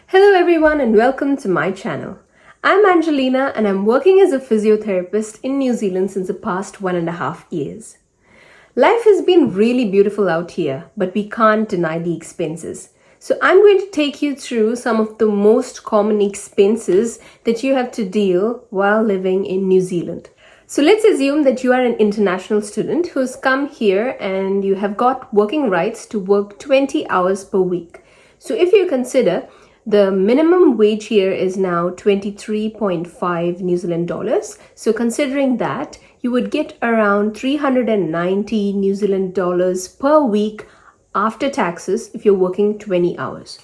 Hello everyone and welcome to my channel. I'm Angelina and I'm working as a physiotherapist in New Zealand since the past 1.5 years. Life has been really beautiful out here, but we can't deny the expenses. So I'm going to take you through some of the most common expenses that you have to deal while living in New Zealand. So let's assume that you are an international student who's come here and you have got working rights to work 20 hours per week. So if you consider the minimum wage here is now 23.5 New Zealand dollars. So considering that, you would get around 390 New Zealand dollars per week after taxes if you're working 20 hours.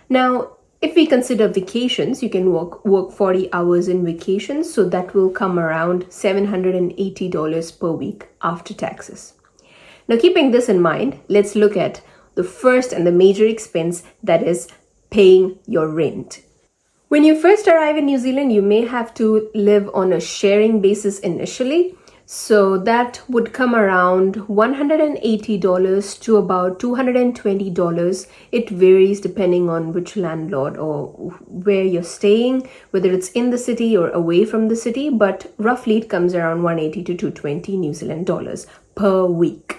Now, if we consider vacations, you can work 40 hours in vacations. So that will come around $780 per week after taxes. Now, keeping this in mind, let's look at the first and the major expense, that is paying your rent. When you first arrive in New Zealand, you may have to live on a sharing basis initially. So that would come around $180 to about $220. It varies depending on which landlord or where you're staying, whether it's in the city or away from the city, but roughly it comes around 180 to 220 New Zealand dollars per week.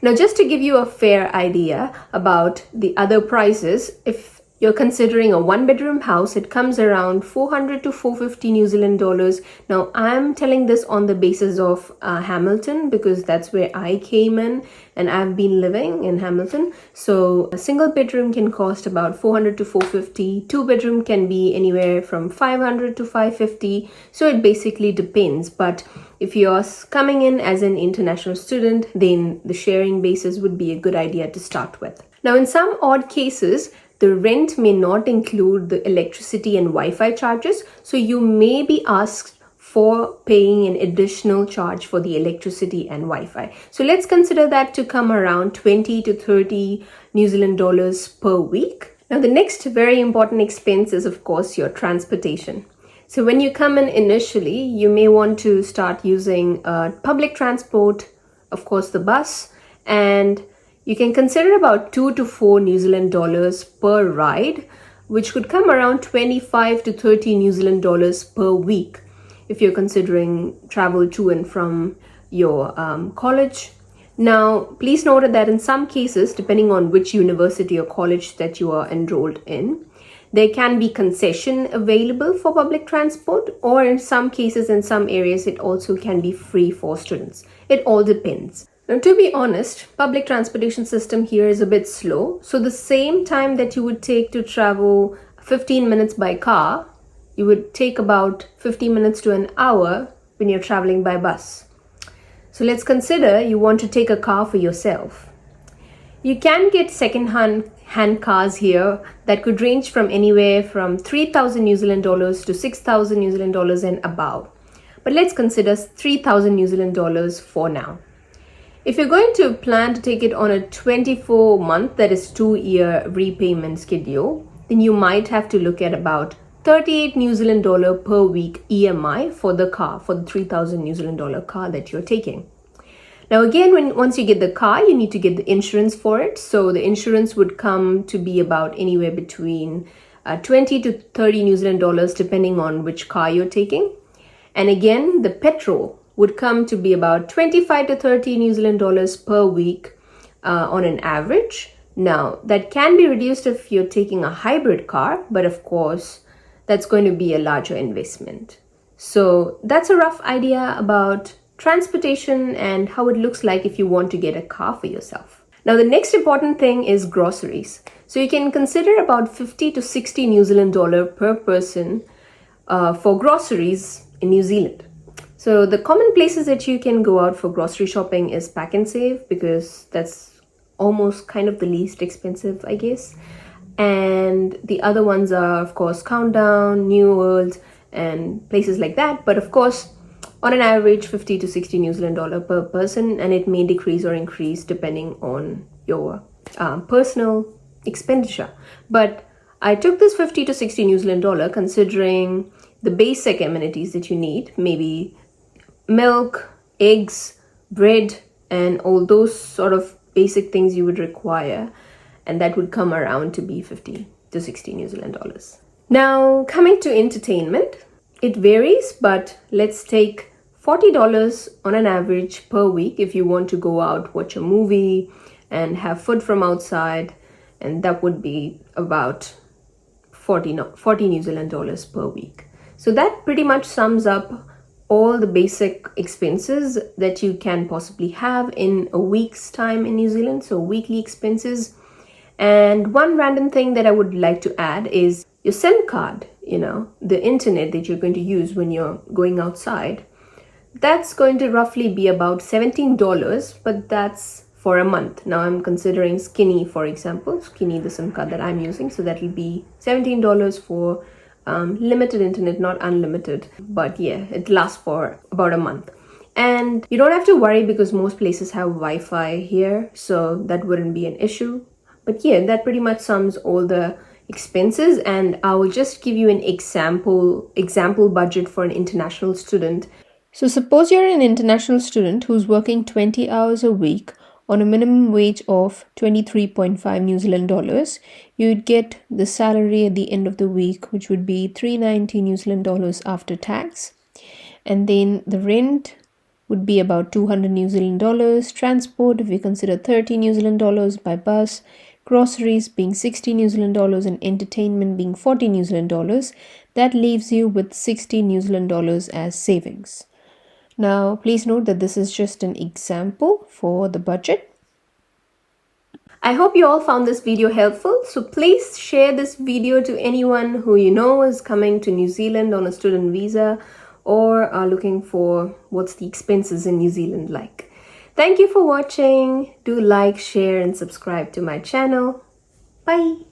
Now, just to give you a fair idea about the other prices, if you're considering a one-bedroom house, it comes around 400 to 450 New Zealand dollars. Now, I'm telling this on the basis of Hamilton because that's where I came in and I've been living in Hamilton. So a single bedroom can cost about 400 to 450. Two bedroom can be anywhere from 500 to 550. So it basically depends. But if you're coming in as an international student, then the sharing basis would be a good idea to start with. Now, in some odd cases, the rent may not include the electricity and Wi-Fi charges, so you may be asked for paying an additional charge for the electricity and Wi-Fi. So let's consider that to come around 20 to 30 New Zealand dollars per week. Now, the next very important expense is, of course, your transportation. So when you come in initially, you may want to start using public transport, of course, the bus, and you can consider about 2 to 4 New Zealand dollars per ride, which could come around 25 to 30 New Zealand dollars per week if you're considering travel to and from your college. Now, please note that in some cases, depending on which university or college that you are enrolled in, there can be concession available for public transport, or in some cases, in some areas, it also can be free for students. It all depends. Now, to be honest, public transportation system here is a bit slow. So the same time that you would take to travel 15 minutes by car, you would take about 50 minutes to an hour when you're traveling by bus. So let's consider you want to take a car for yourself. You can get second-hand cars here that could range from anywhere from 3,000 New Zealand dollars to 6,000 New Zealand dollars and above. But let's consider 3,000 New Zealand dollars for now. If you're going to plan to take it on a 24-month, that is 2-year repayment schedule, then you might have to look at about 38 New Zealand dollar per week EMI for the car, for the 3,000 New Zealand dollar car that you're taking. Now again, once you get the car, you need to get the insurance for it. So the insurance would come to be about anywhere between 20 to 30 New Zealand dollars depending on which car you're taking. And again, the petrol would come to be about 25 to 30 New Zealand dollars per week on an average. Now, that can be reduced if you're taking a hybrid car, but of course, that's going to be a larger investment. So that's a rough idea about transportation and how it looks like if you want to get a car for yourself. Now, the next important thing is groceries. So you can consider about 50 to 60 New Zealand dollar per person for groceries in New Zealand. So the common places that you can go out for grocery shopping is Pack and Save because that's almost kind of the least expensive, I guess. And the other ones are, of course, Countdown, New World, and places like that. But of course, on an average, 50 to 60 New Zealand dollar per person, and it may decrease or increase depending on your personal expenditure. But I took this 50 to 60 New Zealand dollar considering the basic amenities that you need, maybe milk, eggs, bread, and all those sort of basic things you would require. And that would come around to be 50 to 60 New Zealand dollars. Now, coming to entertainment, it varies, but let's take $40 on an average per week if you want to go out, watch a movie, and have food from outside, and that would be about 40 New Zealand dollars per week. So that pretty much sums up all the basic expenses that you can possibly have in a week's time in New Zealand, so weekly expenses. And one random thing that I would like to add is your SIM card, the internet that you're going to use when you're going outside. That's going to roughly be about $17, but that's for a month. Now I'm considering Skinny, for example, Skinny, the SIM card that I'm using. So that will be $17 for limited internet, not unlimited. But yeah, it lasts for about a month. And you don't have to worry because most places have Wi-Fi here, so that wouldn't be an issue. But yeah, that pretty much sums all the expenses, and I will just give you an example budget for an international student. So suppose you're an international student who's working 20 hours a week on a minimum wage of 23.5 New Zealand dollars. You'd get the salary at the end of the week, which would be 390 New Zealand dollars after tax. And then the rent would be about 200 New Zealand dollars. Transport, if we consider 30 New Zealand dollars by bus. Groceries being 60 New Zealand dollars and entertainment being 40 New Zealand dollars. That leaves you with 60 New Zealand dollars as savings. Now, please note that this is just an example for the budget. I hope you all found this video helpful. So please share this video to anyone who you know is coming to New Zealand on a student visa or are looking for what's the expenses in New Zealand like. Thank you for watching. Do like, share, and subscribe to my channel. Bye.